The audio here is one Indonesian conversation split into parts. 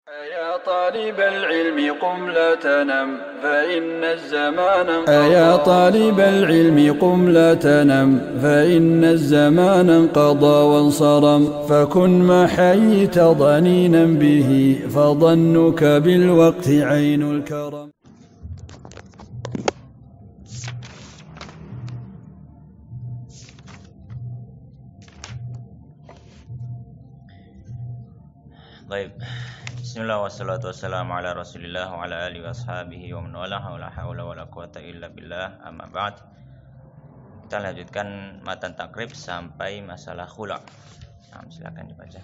يا طالب العلم قم لا تنم فإن الزمان يا طالب العلم قم لا تنم فإن الزمان انقضى وانصرم فكن ما حييت ضنينا به فظنك بالوقت عين الكرم. Baik. Bismillah wassalatu wassalamu ala Rasulillah wa ala alihi washabihi wa man walah wa la haula wa la quwata illa billah. Amma ba'd. Kita lanjutkan matan takrib sampai masalah khula'. Nah, silakan dibaca.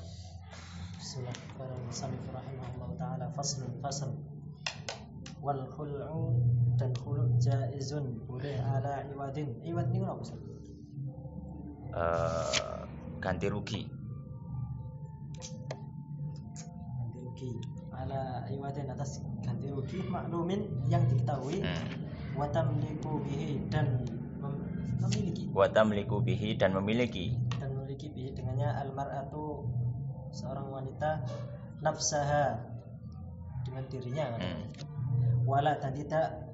Bismillahirrahmanirrahim. Ta'ala fasl wal khul'u dan khulu' jaizun boleh ala iwadin. Iwad ini apa Ustaz? Ganti rugi. Ala iwadin atas ganti rugi maklumin yang diketahui wa tamliku bihi dan memiliki bihi dengannya almar'atu seorang wanita nafsaha dengan dirinya wala dan tidak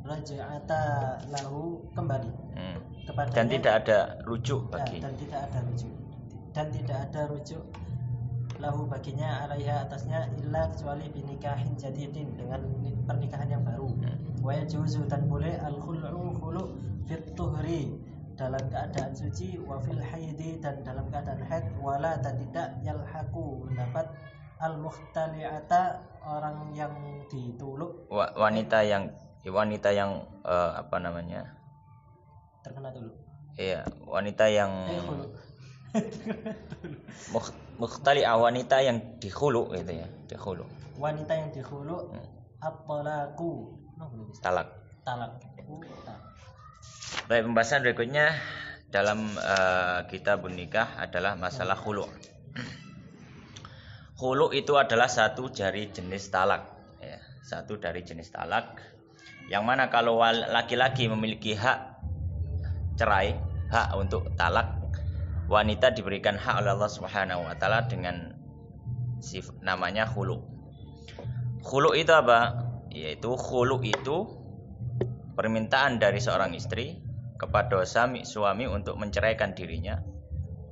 raj'ata lahu kembali kepadanya, dan tidak ada rujuk bagi dan tidak ada rujuk lahu baginya alaiha atasnya illa kecuali binikahin jadidin dengan pernikahan yang baru wa yajuzu dan boleh al khulu' fit tuhri dalam keadaan suci wa fil haidi dan dalam keadaan haid wala dan tidak yalhaqu mendapat al mukhtali'ata orang yang dituluk wanita yang apa namanya terkena tuluk wanita yang mukhtali'ah wanita yang dikhulu gitu ya, dikhulu. Wanita yang dikhulu at-talaqu. Talak. Baik, pembahasan berikutnya dalam kitabun nikah adalah masalah khulu'. Khulu' itu adalah satu dari jenis talak ya, satu dari jenis talak yang mana kalau laki-laki memiliki hak cerai, hak untuk talak, wanita diberikan hak oleh Allah Subhanahu wa taala dengan namanya khulu. Khulu itu apa? Yaitu khulu itu permintaan dari seorang istri kepada suami untuk menceraikan dirinya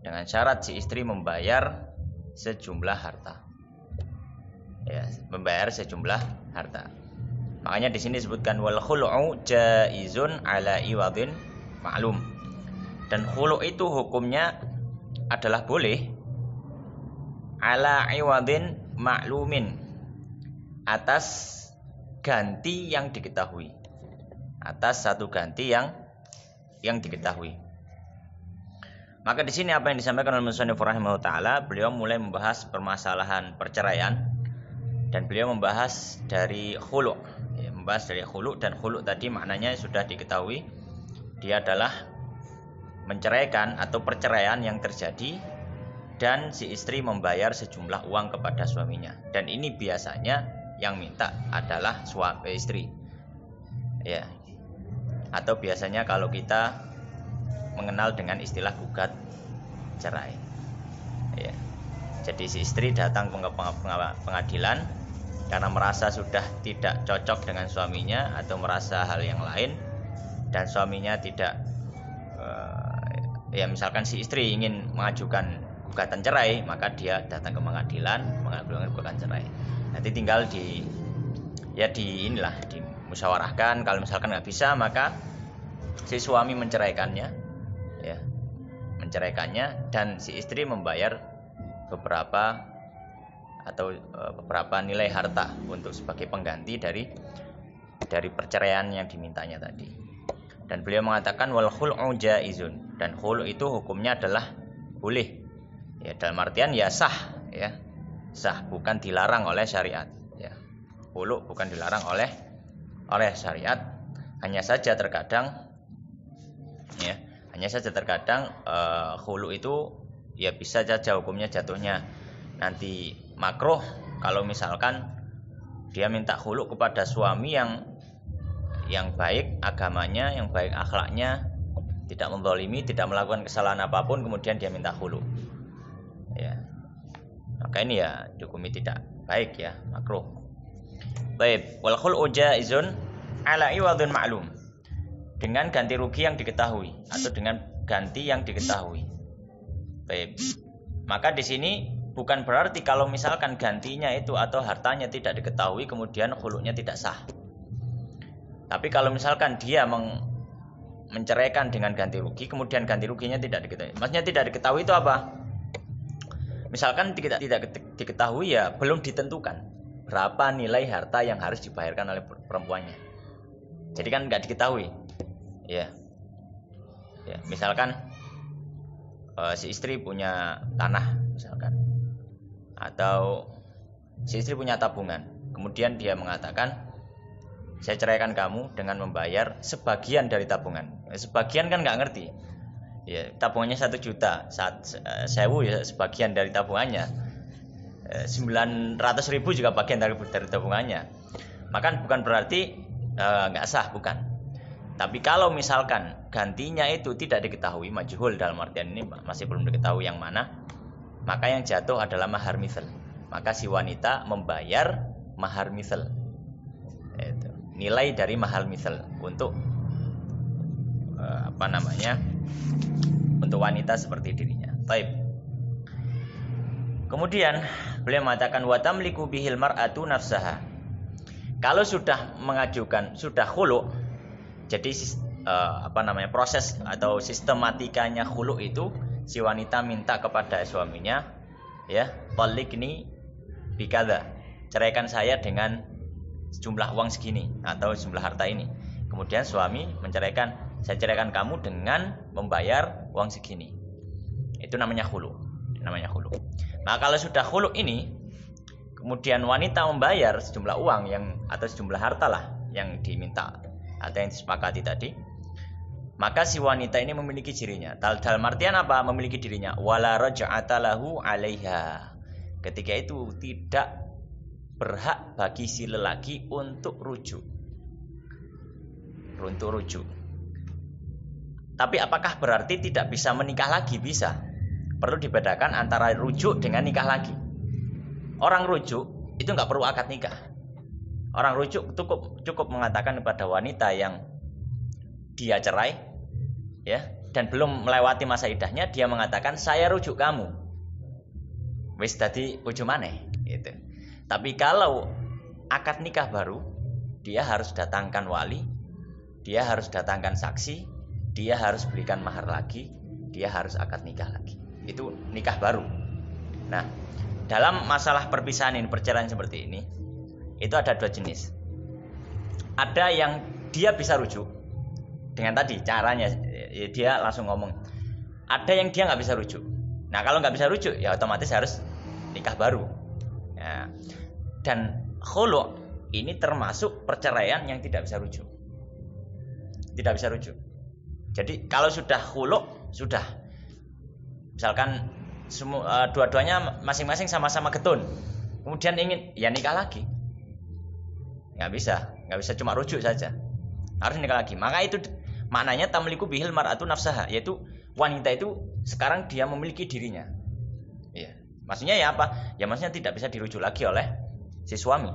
dengan syarat si istri membayar sejumlah harta. Ya, membayar sejumlah harta. Makanya di sini disebutkan wal khulu'u jaizun ala iwadin ma'lum. Dan khulu' itu hukumnya adalah boleh ala iwadin ma'lumin atas ganti yang diketahui, atas satu ganti yang diketahui. Maka di sini apa yang disampaikan oleh musannif rahimahullah taala, beliau mulai membahas permasalahan perceraian dan beliau membahas dari khulu', dan khulu' tadi maknanya sudah diketahui, dia adalah menceraikan atau perceraian yang terjadi dan si istri membayar sejumlah uang kepada suaminya, dan ini biasanya yang minta adalah suami istri ya, atau biasanya kalau kita mengenal dengan istilah gugat cerai ya. Jadi si istri datang ke pengadilan karena merasa sudah tidak cocok dengan suaminya atau merasa hal yang lain, dan suaminya tidak misalkan si istri ingin mengajukan gugatan cerai, maka dia datang ke pengadilan mengajukan gugatan cerai. Nanti tinggal dimusyawarahkan. Kalau misalkan nggak bisa, maka si suami menceraikannya dan si istri membayar beberapa nilai harta untuk sebagai pengganti dari perceraian yang dimintanya tadi. Dan beliau mengatakan wal khul'u jaizun, dan khulu' itu hukumnya adalah boleh ya, dalam artian ya sah ya, sah, bukan dilarang oleh syariat ya. Khulu' bukan dilarang oleh syariat, hanya saja terkadang khulu' itu ya bisa saja hukumnya jatuhnya nanti makruh kalau misalkan dia minta khulu' kepada suami yang baik agamanya, yang baik akhlaknya, tidak menzalimi, tidak melakukan kesalahan apapun, kemudian dia minta khulu ya, maka ini ya dihukumi tidak Baik ya, makruh. Baik, wal khul'u jaizun ala iwadun ma'lum. Dengan ganti rugi yang diketahui atau dengan ganti yang diketahui. Baik. Maka di sini bukan berarti kalau misalkan gantinya itu atau hartanya tidak diketahui kemudian khulu'nya tidak sah. Tapi kalau misalkan dia menceraikan dengan ganti rugi kemudian ganti ruginya tidak diketahui. Maksudnya tidak diketahui itu apa? Misalkan tidak diketahui ya belum ditentukan berapa nilai harta yang harus dibayarkan oleh perempuannya. Jadi kan nggak diketahui. Ya. Misalkan si istri punya tanah misalkan, atau si istri punya tabungan. Kemudian dia mengatakan saya ceraikan kamu dengan membayar sebagian dari tabungan. Sebagian kan nggak ngerti. Ya, tabungannya 1 juta, 1.000 ya sebagian dari tabungannya, 900.000 juga bagian dari tabungannya. Maka bukan berarti nggak sah, bukan. Tapi kalau misalkan gantinya itu tidak diketahui, majhul dalam artian ini masih belum diketahui yang mana, maka yang jatuh adalah mahar misal. Maka si wanita membayar mahar misal, nilai dari mahar misal untuk untuk wanita seperti dirinya. Baik. Kemudian beliau mengatakan wa tamliku bihil mar'atu nafsaha. Kalau sudah mengajukan, sudah khulu', jadi proses atau sistematikanya khulu' itu si wanita minta kepada suaminya, ya, talikni bikadza. Ceraikan saya dengan sejumlah uang segini atau sejumlah harta ini. Kemudian suami menceraikan, saya ceraikan kamu dengan membayar uang segini. Itu namanya khulu. Nah, kalau sudah khulu ini, kemudian wanita membayar sejumlah uang atau sejumlah harta lah yang diminta atau yang disepakati tadi, maka si wanita ini memiliki dirinya. Dalam artian apa? Memiliki dirinya. Wala raj'ata lahu 'alaiha. Ketika itu tidak berhak bagi si lelaki untuk rujuk. Tapi apakah berarti tidak bisa menikah lagi? Bisa. Perlu dibedakan antara rujuk dengan nikah lagi. Orang rujuk itu nggak perlu akad nikah. Orang rujuk cukup mengatakan kepada wanita yang dia cerai, ya, dan belum melewati masa iddahnya, dia mengatakan saya rujuk kamu. Wis dadi bojo maneh, gitu. Tapi kalau akad nikah baru, dia harus datangkan wali, dia harus datangkan saksi, dia harus berikan mahar lagi, dia harus akad nikah lagi. Itu nikah baru. Nah, dalam masalah perpisahan ini, perceraian seperti ini, itu ada 2 jenis. Ada yang dia bisa rujuk dengan tadi caranya, dia langsung ngomong. Ada yang dia nggak bisa rujuk. Nah, kalau nggak bisa rujuk, ya otomatis harus nikah baru. Ya. Dan khulu' ini termasuk perceraian yang tidak bisa rujuk. Tidak bisa rujuk. Jadi kalau sudah khulu', sudah. Misalkan dua-duanya masing-masing sama-sama getun, kemudian ingin ya nikah lagi, nggak bisa cuma rujuk saja, harus nikah lagi. Maka itu maknanya tamliku bihil mar'atu nafsaha, yaitu wanita itu sekarang dia memiliki dirinya. Ya, maksudnya ya apa? Ya maksudnya tidak bisa dirujuk lagi oleh si suami.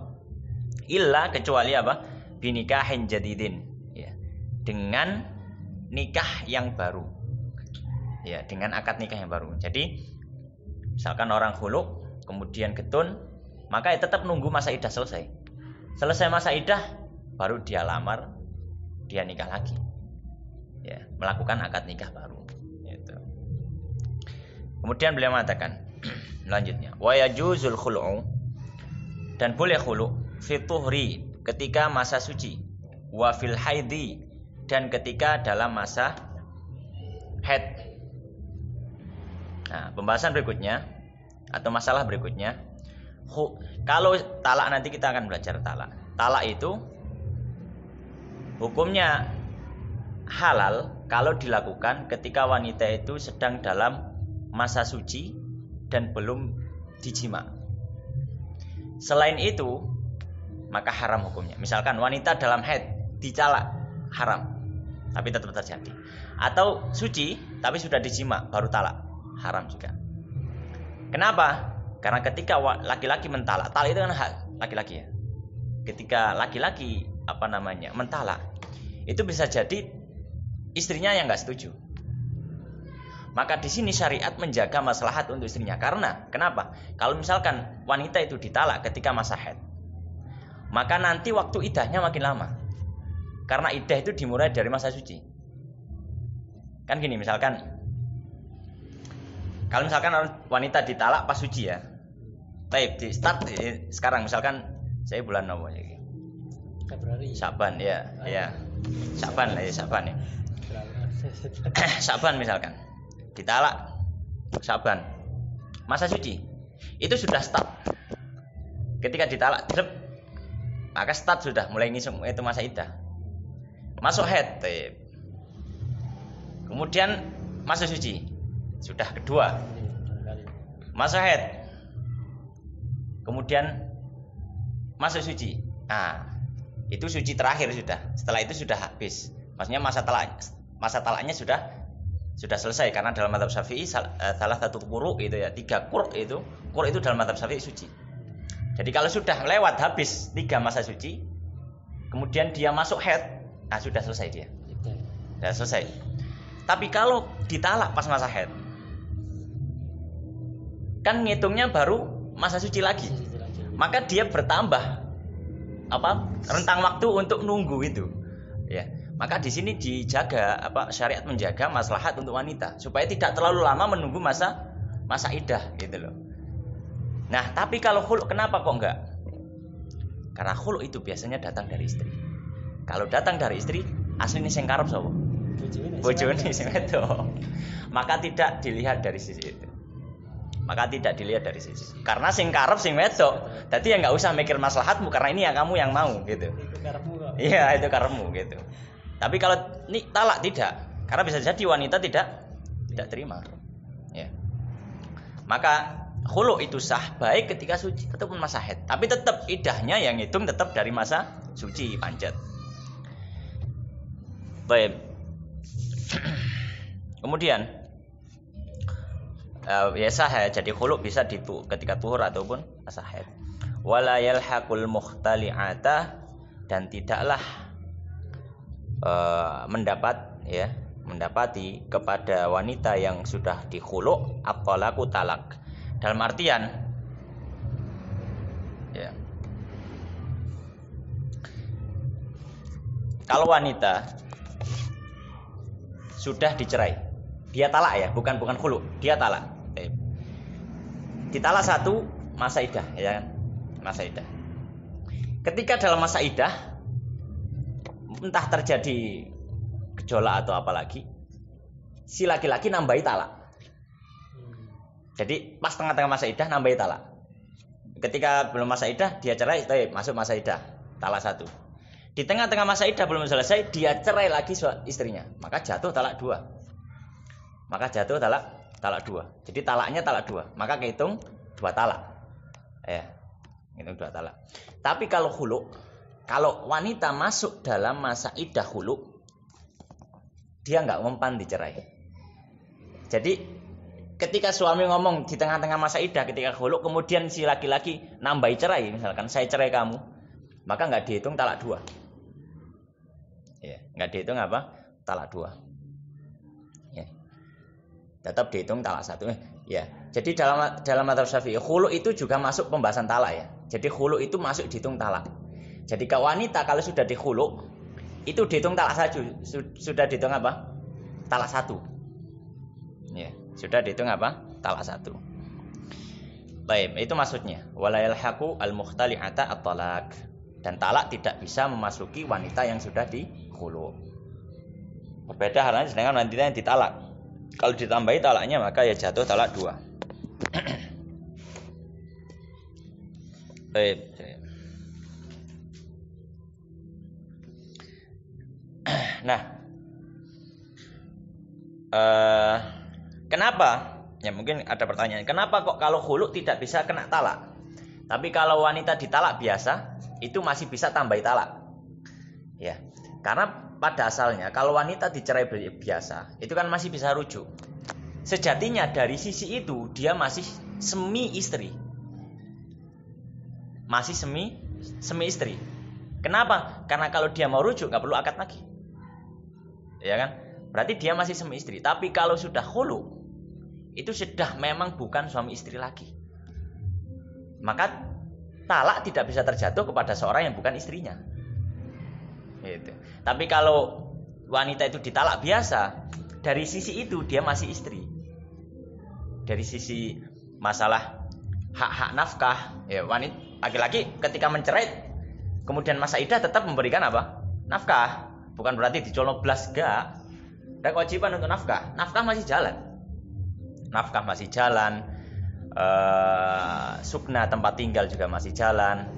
Illa kecuali apa? Binikahin jadidin, ya, dengan nikah yang baru. Ya, dengan akad nikah yang baru. Jadi misalkan orang khulu kemudian getun, maka ya tetap nunggu masa iddah selesai. Selesai masa iddah baru dia lamar, dia nikah lagi. Ya, melakukan akad nikah baru. Gitu. Kemudian beliau mengatakan selanjutnya, wa yajuzul khulu'u, dan boleh khulu' fi tuhri, ketika masa suci, wa fil haidhi, dan ketika dalam masa haid. Nah, pembahasan berikutnya atau masalah berikutnya, kalau talak, nanti kita akan belajar talak. Talak itu hukumnya halal kalau dilakukan ketika wanita itu sedang dalam masa suci dan belum dijima. Selain itu, maka haram hukumnya. Misalkan wanita dalam haid dicalak, haram, tapi tetap terjadi. Atau suci tapi sudah dijima baru talak, haram juga. Kenapa? Karena ketika laki-laki mentalak, talak itu kan hak laki-laki ya. Ketika laki-laki mentalak, itu bisa jadi istrinya yang nggak setuju. Maka di sini syariat menjaga maslahat untuk istrinya. Karena kenapa? Kalau misalkan wanita itu ditalak ketika masa haid, maka nanti waktu iddahnya makin lama. Karena iddah itu dimulai dari masa suci. Kan gini, misalkan kalau misalkan wanita ditalak pas suci ya. Baik, di start sekarang misalkan saya bulan apa ya? Februari. Syaban ya. Syaban ya. Syaban misalkan. Ditalak Syaban. Masa suci. Itu sudah start. Ketika ditalak, maka start sudah mulai ngisung itu masa iddah. Masuk haid. Kemudian masa suci. Sudah kedua. Masa haid. Kemudian masa suci. Nah, itu suci terakhir sudah. Setelah itu sudah habis. Maksudnya masa talaknya sudah selesai, karena dalam mazhab Syafi'i salah satu quru itu ya, 3 qur itu dalam mazhab Syafi'i suci. Jadi kalau sudah lewat habis 3 masa suci, kemudian dia masuk haid, nah sudah selesai dia. Sudah selesai. Tapi kalau ditalak pas masa haid, kan ngitungnya baru masa suci lagi. Maka dia bertambah rentang waktu untuk nunggu itu. Ya. Maka di sini dijaga syariat menjaga maslahat untuk wanita supaya tidak terlalu lama menunggu masa iddah gitu loh. Nah, tapi kalau khulu kenapa kok enggak? Karena khulu itu biasanya datang dari istri. Kalau datang dari istri, aslinya sing karep sapa? Bojone sing wedok. Maka tidak dilihat dari sisi itu. Karena sing karep sing wedok. Dadi ya enggak usah mikir maslahatmu karena ini yang kamu yang mau gitu. Itu karepmu kok. Iya, itu karepmu gitu. Tapi kalau ini talak tidak, karena bisa jadi wanita tidak terima. Ya. Maka khulu itu sah baik ketika suci ataupun masa haid. Tapi tetap iddahnya yang hitung tetap dari masa suci pancet. Baik. Kemudian ya sah ya, jadi khulu bisa ketika tuhur ataupun masa haid. Wala yalhaqul mukhtali'ata, dan tidaklah mendapati kepada wanita yang sudah dikhulu at-talaqu talak. Dalam artian ya, kalau wanita sudah dicerai, dia talak ya, bukan khulu, dia talak. Ditalak 1 masa iddah ya kan? Masa iddah. Ketika dalam masa iddah entah terjadi gejolak atau apa lagi, si laki-laki nambahi talak. Jadi pas tengah-tengah masa iddah nambahi talak. Ketika belum masa iddah dia cerai, masuk masa iddah, talak 1. Di tengah-tengah masa iddah belum selesai, dia cerai lagi istrinya, maka jatuh talak 2. Jadi talaknya talak 2, maka kehitung 2 talak. Ya, hitung 2 talak. Tapi kalau khulu, kalau wanita masuk dalam masa iddah khulu, dia nggak mempan dicerai. Jadi ketika suami ngomong di tengah-tengah masa iddah ketika khulu, kemudian si laki-laki nambahi cerai, misalkan saya cerai kamu, maka nggak dihitung talak 2. Ya, nggak dihitung talak 2. Ya. Tetap dihitung talak 1. Ya. Jadi dalam mazhab Syafi'i khulu itu juga masuk pembahasan talak ya. Jadi khulu itu masuk dihitung talak. Jadi ke wanita kalau sudah dikhulu itu dihitung talak 1, sudah dihitung talak 1. Ya, sudah dihitung talak 1. Baik, itu maksudnya wala yalhaqu al-mukhtali'ata at-talaq. Dan talak tidak bisa memasuki wanita yang sudah dikhulu. Berbeda halnya dengan wanita yang ditalak. Kalau ditambahi talaknya maka ya jatuh talak 2. Baik. Nah, kenapa? Ya mungkin ada pertanyaan. Kenapa kok kalau khulu tidak bisa kena talak? Tapi kalau wanita ditalak biasa itu masih bisa tambahi talak. Ya, karena pada asalnya kalau wanita dicerai biasa itu kan masih bisa rujuk. Sejatinya dari sisi itu dia masih semi istri. masih semi istri. Kenapa? Karena kalau dia mau rujuk nggak perlu akad lagi, ya kan? Berarti dia masih semi istri. Tapi kalau sudah khulu, itu sudah memang bukan suami istri lagi. Maka talak tidak bisa terjatuh kepada seorang yang bukan istrinya. Gitu. Tapi kalau wanita itu ditalak biasa, dari sisi itu dia masih istri. Dari sisi masalah hak-hak nafkah, ya wanita laki-laki ketika mencerai kemudian masa iddah tetap memberikan apa? Nafkah. Bukan berarti dicolong blas, enggak. Ada kewajiban untuk nafkah. Nafkah masih jalan. Sukna tempat tinggal juga masih jalan.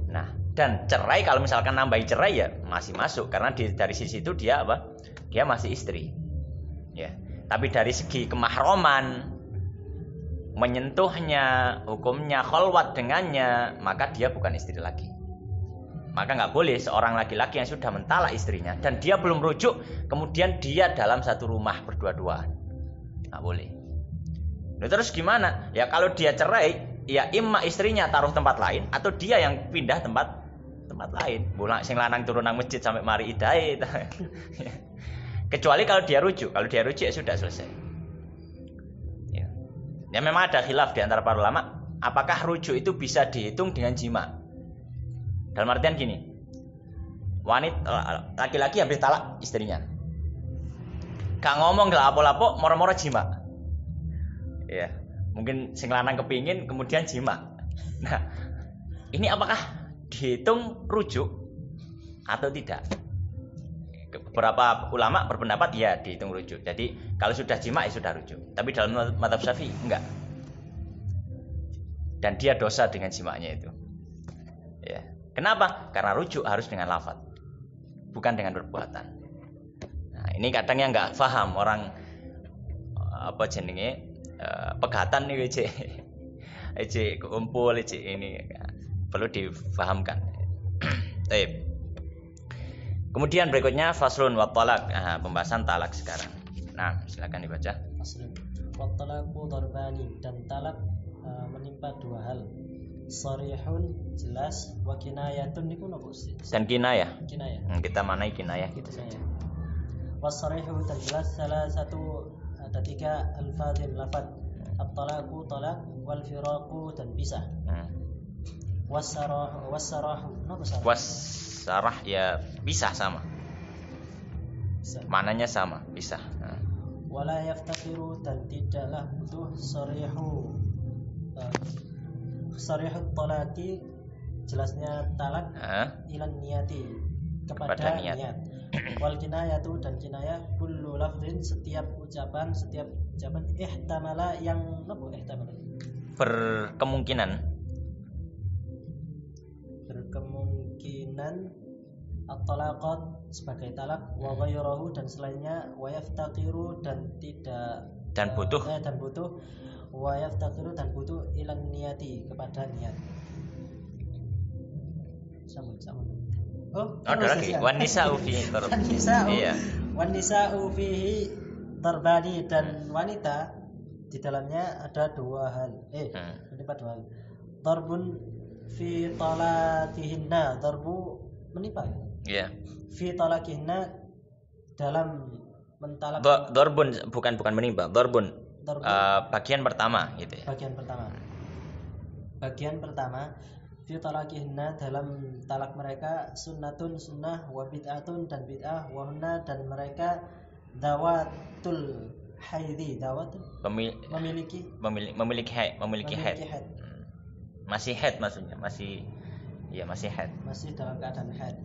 Nah, dan cerai kalau misalkan nambahi cerai ya masih masuk karena dari sisi itu dia apa? Dia masih istri. Ya. Tapi dari segi kemahroman, menyentuhnya, hukumnya kholwat dengannya, maka dia bukan istri lagi. Maka nggak boleh seorang laki-laki yang sudah mentalak istrinya dan dia belum rujuk, kemudian dia dalam satu rumah berdua-duaan, nggak boleh. Nah, terus gimana? Ya kalau dia cerai, ya imma istrinya taruh tempat lain atau dia yang pindah tempat lain. Bola sing lanang turun nang masjid sampai mari idai. Kecuali kalau dia rujuk. Kalau dia rujuk ya sudah selesai. Ya memang ada khilaf di antara para ulama, apakah rujuk itu bisa dihitung dengan jima? Dalam artian gini, wanita laki-laki habis talak istrinya, gak ngomong gak lapo-lapo, moro-moro jima. Ya, mungkin sing lanang kepingin kemudian jima. Nah, ini apakah dihitung rujuk atau tidak? Beberapa ulama berpendapat ya dihitung rujuk. Jadi kalau sudah jima ya sudah rujuk. Tapi dalam mazhab Syafi'i enggak. Dan dia dosa dengan jimanya itu. Ya. Kenapa? Karena rujuk harus dengan lafaz, bukan dengan perbuatan. Nah, ini kadang yang enggak paham orang apa jenenge pegatan nih ece kumpul ece ini perlu difahamkan. Kemudian berikutnya faslun wa talaq. Pembahasan talak sekarang. Nah, silakan dibaca. Faslun wa talaqu darbani, dan talak menimpa dua hal. Sharihun jelas, wa kinayatun niku napa Ustaz? Dan kinayah. Kinayah. Kita manai kinayah gitu saja. Wa sharihu dan jelas, salah satu ada tiga alfadzin lafaz. At-talaqu talak, wal firaqu dan pisah. Was-sarahu napa sarah? Sarah ya pisah sama. Mananya sama, pisah. Wala yaftakiru dan tidaklah butuh sarihu talaqi, jelasnya talak ilan niyati, kepada niat. Wal kinayatu dan kinayah kullu lafdhin, setiap ucapan ihtamala yang apa ihtamala? Berkemungkinan at-talaqat sebagai talak, wa ghayruhu dan selainnya, wa yaftaqiru dan tidak butuh wa yaftaqiru dan butuh ilan niyati, kepada niat. Sama. Ada lagi wan nisa'u fihi wan nisa'u fihi tarbani, dan wanita di dalamnya ada dua hal. Menimpa dua hal. Darbun fi talaqihinna, darbu menimpa. Iya. Fi talaqihinna, dalam mentalak. Darbun bukan menimpa. Darbun bagian pertama gitu ya. Bagian pertama fi talaqihinna, dalam talak mereka, sunnatun sunnah, wa bid'atun dan bid'ah, wa hunna dan mereka dawatul haidhi, memiliki haid. Masih haid maksudnya, masih haid. Masih dalam keadaan haid.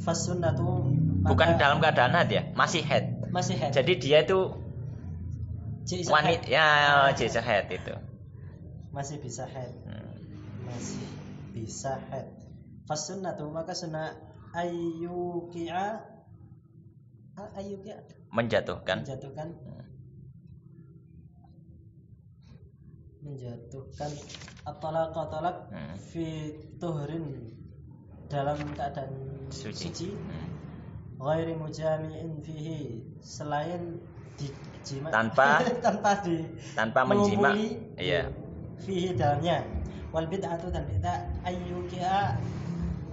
Fasunnatu, bukan dalam keadaan haid ya, masih haid. Jadi dia itu wanita ya, jasa haid itu. Masih bisa haid. Fasunnatu, maka sunnah ayyuki'a menjatuhkan at-talaq fi tuhrin, dalam keadaan suci, ghairi mujami'in fihi, selain dijima tanpa menjima, iya, fihi dalamnya, Wal bid'atu dan bid'ah ayyuki'a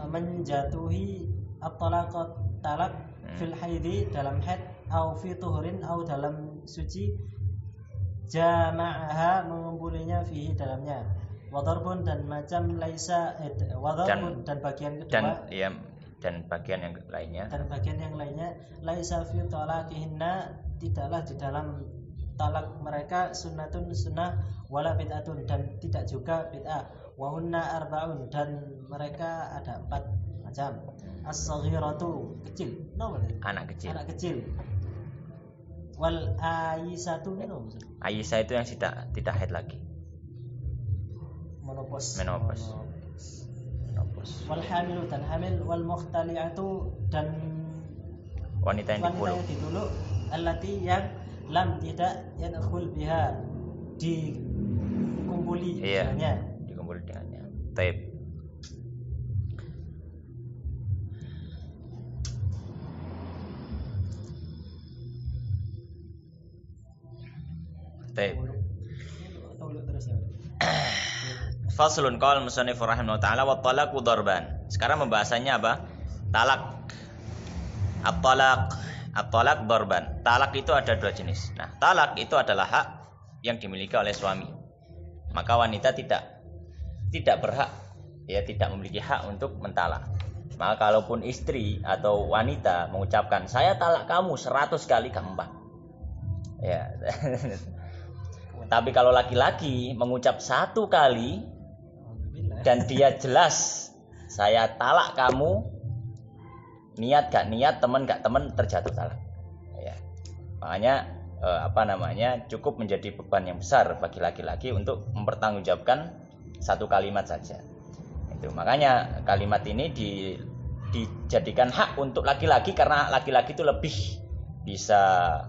menjatuhi at-talaq fil haidi dalam haid au fi tuhurin au dalam suci jama'aha mengumpulinya fihi dalamnya wadarbun dan macam laisa wadarbun dan bagian kedua dan bagian yang lainnya laisa fi talaqihinna tidaklah di dalam talak mereka sunnatun sunnah wala bid'atun dan tidak juga bid'ah wa hunna arba'un dan mereka ada 4 macam as-saghiratu kecil anak kecil wal aisatu Aisyah itu yang tidak haid lagi menopause wal hamilu dan hamil wal mukhtali'atu dan wanita yang dituluk allati yang lam tidak yadkhul biha dikumpuli dengannya. Taib. Faslun qala musannif rahimahullah taala wa talaqu darban. Sekarang pembahasannya apa? Talak. At-talaq darban. Talak itu ada 2 jenis. Nah, talak itu adalah hak yang dimiliki oleh suami. Maka wanita tidak berhak, tidak memiliki hak untuk mentalak. Maka kalaupun istri atau wanita mengucapkan saya talak kamu 100 kali gampang. Ya. Tapi kalau laki-laki mengucap 1 kali dan dia jelas saya talak kamu, niat gak niat, teman gak teman, terjatuh talak. Ya. Makanya cukup menjadi beban yang besar bagi laki-laki untuk mempertanggungjawabkan 1 kalimat saja. Itu makanya kalimat ini dijadikan hak untuk laki-laki karena laki-laki itu lebih bisa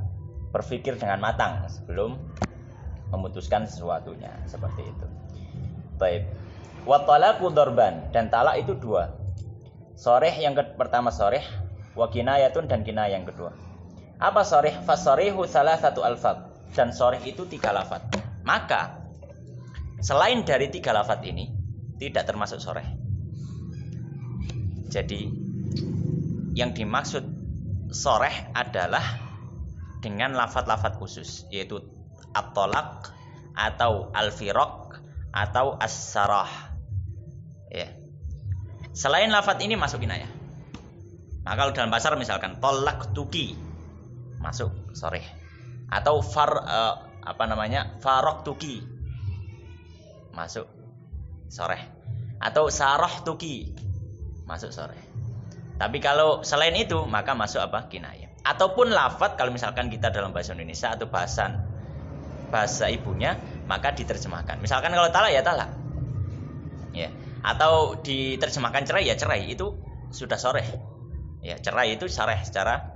berpikir dengan matang sebelum memutuskan sesuatunya, seperti itu. Baik. Wa talaqu darban, dan talak itu 2. Sharih yang pertama sharih, wa kinayatun dan kinayah yang kedua. Apa sharih? Fasarihu salasatu alfaz, dan sharih itu 3 lafaz. Maka selain dari 3 lafaz ini tidak termasuk sharih. Jadi yang dimaksud sharih adalah dengan lafaz-lafaz khusus, yaitu at-talaq atau al-firaq atau as-sarah. Ya. Selain lafaz ini masuk kinayah. Maka kalau dalam bahasa misalkan talaqtuki masuk sharih. Atau faraqtuki masuk sharih. Atau sarahtuki masuk sharih. Tapi kalau selain itu maka masuk apa? Kinayah. Ataupun lafaz kalau misalkan kita dalam bahasa Indonesia atau bahasa ibunya maka diterjemahkan. Misalkan kalau talak ya talak. Ya. Atau diterjemahkan cerai ya cerai, itu sudah sharih. Ya, cerai itu sharih secara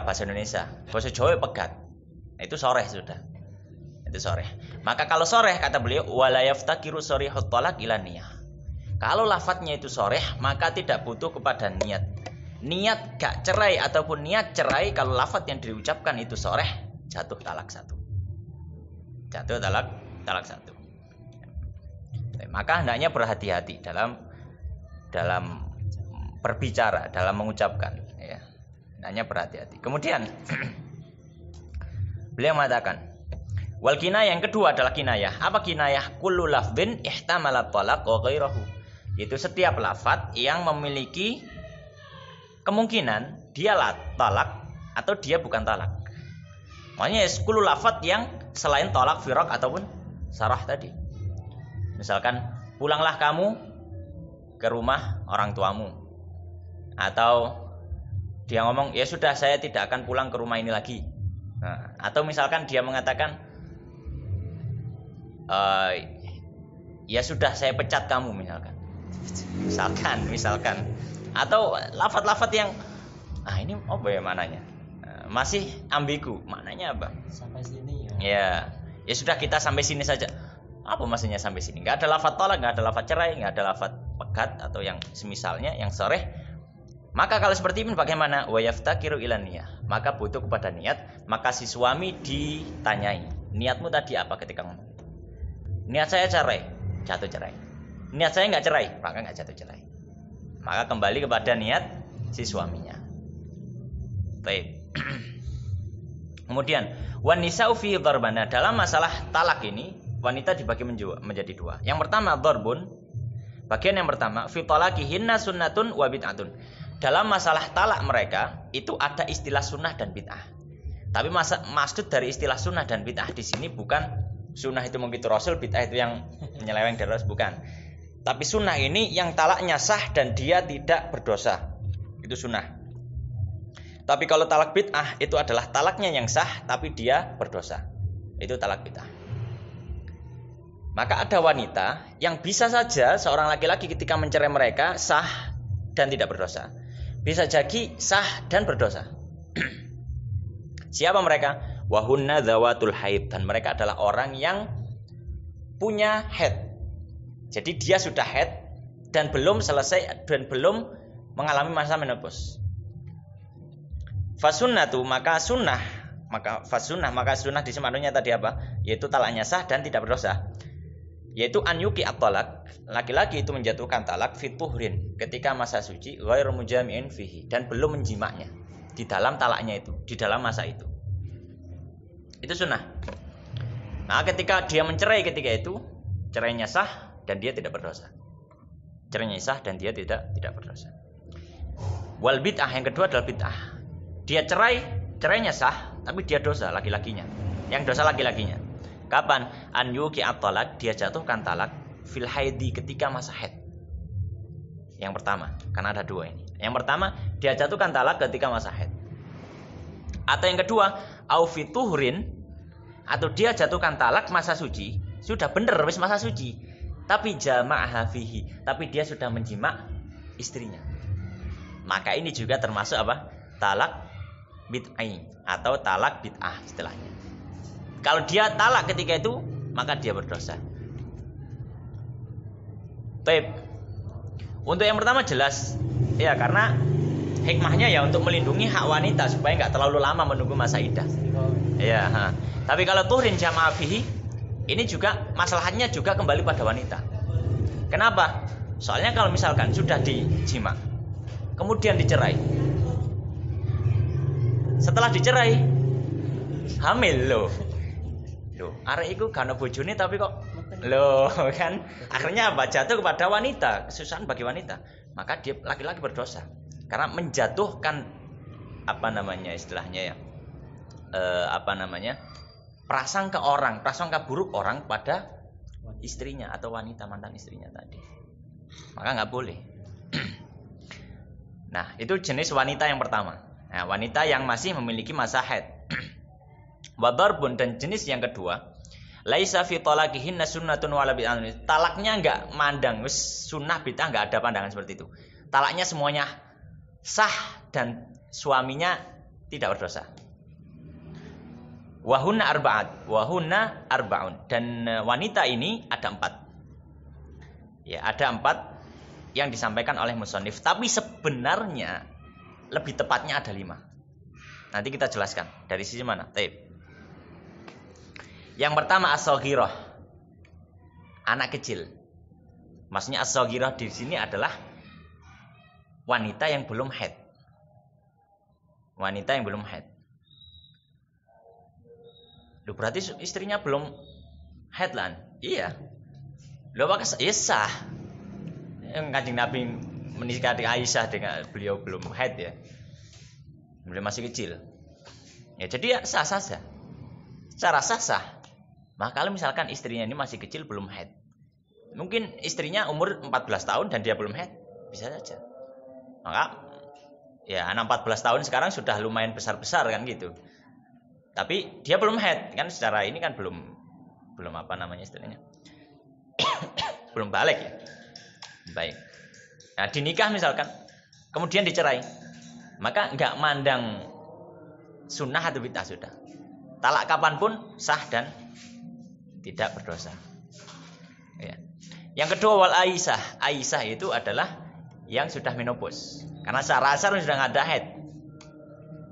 bahasa Indonesia. Bahasa Jawa pegat. Itu sharih sudah. Itu sharih. Maka kalau sharih kata beliau wala yaftakiru sharihut talaq ila niyah. Kalau lafadznya itu sharih maka tidak butuh kepada niat. Niat gak cerai ataupun niat cerai kalau lafadz yang diucapkan itu sharih, jatuh talak 1. Jatuh talak 1. Maka hendaknya berhati-hati dalam berbicara, dalam mengucapkan, ya. Hendaknya berhati-hati. Kemudian beliau mengatakan wal kinayah yang kedua adalah kinayah. Apa kinayah? Kullu lafdhin ihtamala talaq wa ghairahu. Itu setiap lafaz yang memiliki kemungkinan dia talak atau dia bukan talak. Makanya 10 lafaz yang selain talak, firaq ataupun sarah tadi. Misalkan pulanglah kamu ke rumah orang tuamu. Atau dia ngomong ya sudah saya tidak akan pulang ke rumah ini lagi. Nah, atau misalkan dia mengatakan ya sudah saya pecat kamu misalkan. Atau lafaz-lafaz yang ini apa ya mananya? Masih ambigu, maknanya apa? Sampai sini ya. Ya sudah kita sampai sini saja. Apa maksudnya sampai sini? Enggak ada lafaz talak, enggak ada lafaz cerai, enggak ada lafaz pegat atau yang semisalnya yang sharih. Maka kalau seperti ini bagaimana? Wa yaftakiru ila niyah. Maka butuh kepada niat, maka si suami ditanyai, niatmu tadi apa ketika ngomong? Niat saya cerai. jatuh cerai. Niat saya nggak cerai, maka nggak jatuh cerai. Maka kembali kepada niat si suaminya. Baik. Kemudian wan nisa'u fi dharbana, dalam masalah talak ini wanita dibagi menjadi dua. Yang pertama dharbun, bagian yang pertama fi talaqihinna sunnatun wa bid'atun. Dalam masalah talak mereka itu ada istilah sunnah dan bid'ah. Tapi maksud dari istilah sunnah dan bid'ah di sini bukan sunnah itu mengikuti Rasul, bid'ah itu yang menyeleweng dari Rasul, bukan. Tapi sunnah ini yang talaknya sah dan dia tidak berdosa. Itu sunnah. Tapi kalau talak bid'ah itu adalah talaknya yang sah tapi dia berdosa. Itu talak bid'ah. Maka ada wanita yang bisa saja seorang laki-laki ketika mencerai mereka sah dan tidak berdosa. Bisa jadi sah dan berdosa. Siapa mereka? Wahunna dzawatul haid, dan mereka adalah orang yang punya haid. Jadi dia sudah haid dan belum selesai dan belum mengalami masa menopause. Fasunnatu, maka sunnah di semadunya tadi apa? Yaitu talaknya sah dan tidak berdosa. Yaitu an yuqi at-talaq, laki-laki itu menjatuhkan talak fituhrin, ketika masa suci, ghairu mujami'in fihi, dan belum menjimaknya di dalam talaknya itu, di dalam masa itu. Itu sunnah. Nah, ketika dia mencerai ketika itu, cerainya sah dan dia tidak berdosa. Cerainya sah dan dia tidak berdosa. Wal bid'ah, yang kedua adalah bid'ah. Dia cerainya sah, tapi dia dosa laki-lakinya. Yang dosa laki-lakinya. Kapan? An yuqi at-talaq, dia jatuhkan talak fil haidi, ketika masa haid. Yang pertama, karena ada dua ini. Yang pertama, dia jatuhkan talak ketika masa haid. Atau yang kedua, au fituhrin, atau dia jatuhkan talak masa suci, sudah bener wis masa suci, tapi jama'ah fihi, tapi dia sudah menjimak istrinya. Maka ini juga termasuk apa? Talak bid'ah atau talak bid'ah istilahnya. Kalau dia talak ketika itu, maka dia berdosa. Baik. Untuk yang pertama jelas, ya, karena hikmahnya ya untuk melindungi hak wanita supaya nggak terlalu lama menunggu masa iddah. Ya. Tapi kalau tuhrin jama'a fihi, ini juga masalahnya juga kembali pada wanita. Kenapa? Soalnya kalau misalkan sudah dijima, kemudian dicerai. Setelah dicerai, hamil loh. Arek iku gak ono bojone tapi kok loh kan, akhirnya apa? Jatuh kepada wanita, kesusahan bagi wanita. Maka dia laki-laki berdosa karena menjatuhkan istilahnya ya, prasangka buruk orang pada istrinya atau wanita mantan istrinya tadi. Maka nggak boleh. Nah, itu jenis wanita yang pertama. Nah, wanita yang masih memiliki masa haid. Wadarbun, dan jenis yang kedua, laisa fi talaqihinna sunnatun wala bid'atun. Talaknya enggak mandang sunnah bid'ah, enggak ada pandangan seperti itu. Talaknya semuanya sah dan suaminya tidak berdosa. Wahunna arba'un, dan wanita ini ada 4. Ya, ada 4 yang disampaikan oleh musannif, tapi sebenarnya lebih tepatnya ada 5. Nanti kita jelaskan dari sisi mana. Baik. Yang pertama as-saghirah, anak kecil. Maksudnya as-saghirah di sini adalah wanita yang belum haid. Wanita yang belum haid. Loh, berarti istrinya belum haid lah. Iya. Loh, maka sah. Kanjeng Nabi menikah dengan Aisyah dengan beliau belum haid ya. Beliau masih kecil. Ya, jadi ya sah saja. Secara sah. Maka kalau misalkan istrinya ini masih kecil belum haid, mungkin istrinya umur 14 tahun dan dia belum haid, bisa saja. Maka ya anak 14 tahun sekarang sudah lumayan besar-besar kan gitu. Tapi dia belum haid kan, secara ini kan belum istilahnya. Belum balik ya. Baik. Nah, dinikah misalkan, kemudian dicerai. Maka enggak mandang sunnah atau bid'ah sudah. Talak kapanpun sah dan tidak berdosa. Ya. Yang kedua wal Aisyah. Aisyah itu adalah yang sudah menopause. Karena secara asar sudah nggak ada haid.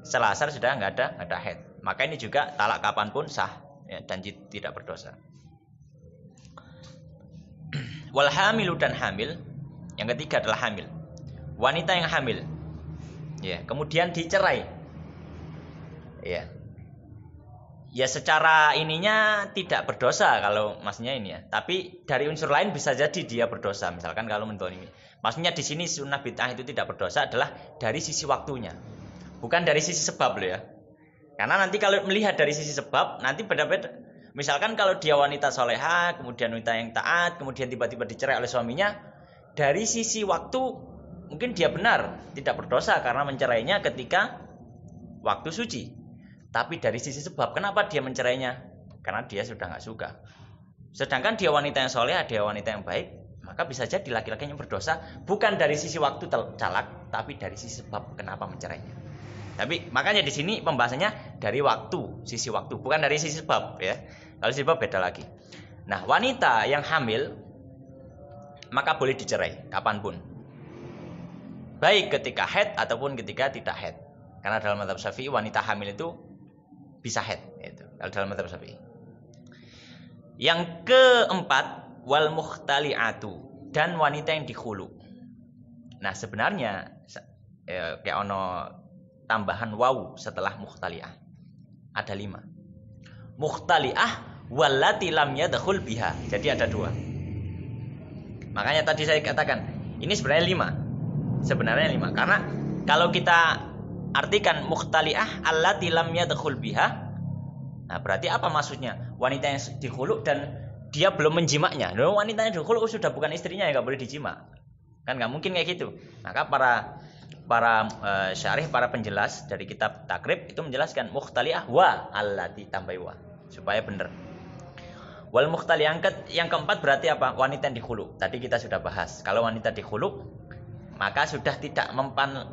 Secara asar sudah nggak ada haid. Maka ini juga talak kapanpun sah ya, dan tidak berdosa. Wal hamilu dan hamil. Yang ketiga adalah hamil. Wanita yang hamil. Ya, kemudian dicerai. Ya. Ya secara ininya tidak berdosa kalau maksudnya ini ya. Tapi dari unsur lain bisa jadi dia berdosa. Misalkan kalau mendolimi. Maksudnya di sini sunnah bid'ah itu tidak berdosa adalah dari sisi waktunya. Bukan dari sisi sebab loh ya. Karena nanti kalau melihat dari sisi sebab nanti beda-beda. Misalkan kalau dia wanita soleha, kemudian wanita yang taat, kemudian tiba-tiba dicerai oleh suaminya, dari sisi waktu mungkin dia benar tidak berdosa karena mencerainya ketika waktu suci. Tapi dari sisi sebab kenapa dia mencerainya? Karena dia sudah nggak suka. Sedangkan dia wanita yang soleha, dia wanita yang baik, maka bisa jadi laki-laki yang berdosa bukan dari sisi waktu talak, tapi dari sisi sebab kenapa mencerainya. Tapi makanya di sini pembahasannya dari waktu, sisi waktu, bukan dari sisi sebab ya. Kalau sisi sebab beda lagi. Nah, wanita yang hamil maka boleh dicerai kapanpun. Baik ketika haid ataupun ketika tidak haid. Karena dalam mazhab Syafi'i wanita hamil itu bisa haid itu. Kalau dalam mazhab Syafi'i. Yang keempat wal mukhtali'atu dan wanita yang dikhulu. Nah, sebenarnya kayak ono tambahan wawu setelah mukhtali'ah. Ada 5. Mukhtali'ah wallati lam yadkhul biha. Jadi ada 2. Makanya tadi saya katakan ini sebenarnya 5. Sebenarnya 5 karena kalau kita artikan mukhtali'ah allati lam yadkhul biha. Nah, berarti apa maksudnya? Wanita yang dikhulu dan dia belum menjimaknya. Loh, wanita yang dikhulu sudah bukan istrinya ya enggak boleh dijima. Kan enggak mungkin kayak gitu. Maka para syarih, para penjelas dari kitab takrib itu menjelaskan mukhtali'ah wa allati tambahi wa supaya benar. Wal mukhtali yang keempat berarti apa? Wanita yang dikhulu. Tadi kita sudah bahas. Kalau wanita dikhulu maka sudah tidak mempan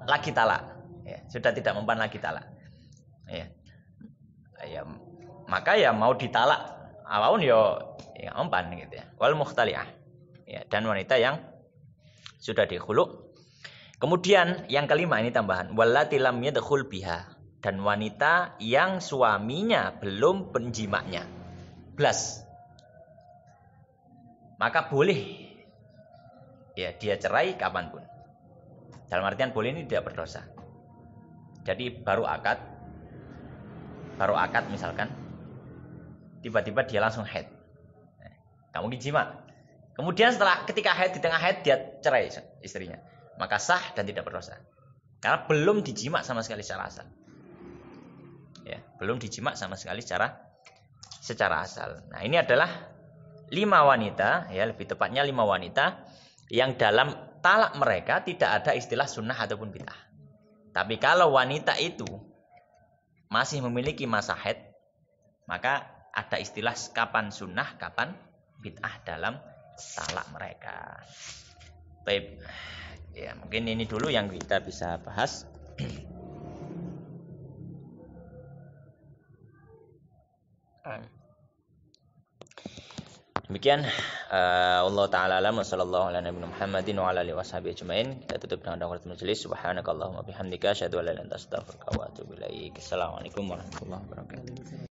lagi talak. Ya, sudah tidak mempan lagi talak. Ya. Ya, maka ya mau ditalak apapun ya mempan gitu ya. Wal mukhtali'ah. Ya, dan wanita yang sudah dikhulu. Kemudian yang kelima ini tambahan wallati lam yadkhul biha dan wanita yang suaminya belum penjimaknya. Belas. Maka boleh ya dia cerai kapanpun. Dalam artian boleh ini tidak berdosa. Jadi baru akad misalkan tiba-tiba dia langsung haid. Gak mungkin jima. Kemudian ketika haid, di tengah haid dia cerai istrinya. Maka sah dan tidak berdosa. Karena belum dijimak sama sekali secara asal. Ya, belum dijimak sama sekali secara asal. Nah, ini adalah 5 wanita, ya lebih tepatnya 5 wanita yang dalam talak mereka tidak ada istilah sunnah ataupun bid'ah. Tapi kalau wanita itu masih memiliki masa haid, maka ada istilah kapan sunnah, kapan bid'ah dalam talak mereka. Baik. Ya, mungkin ini dulu yang kita bisa bahas. Demikian Allah taala alam sallallahu ala nabiyina Muhammadin wa ala alihi washabihi ajmain. Kita tutup dengan doa majelis. Subhanakallahumma bihamdika asyhadu an la ilaha illa anta astaghfiruka wa atubu ilaik. Assalamualaikum warahmatullahi wabarakatuh.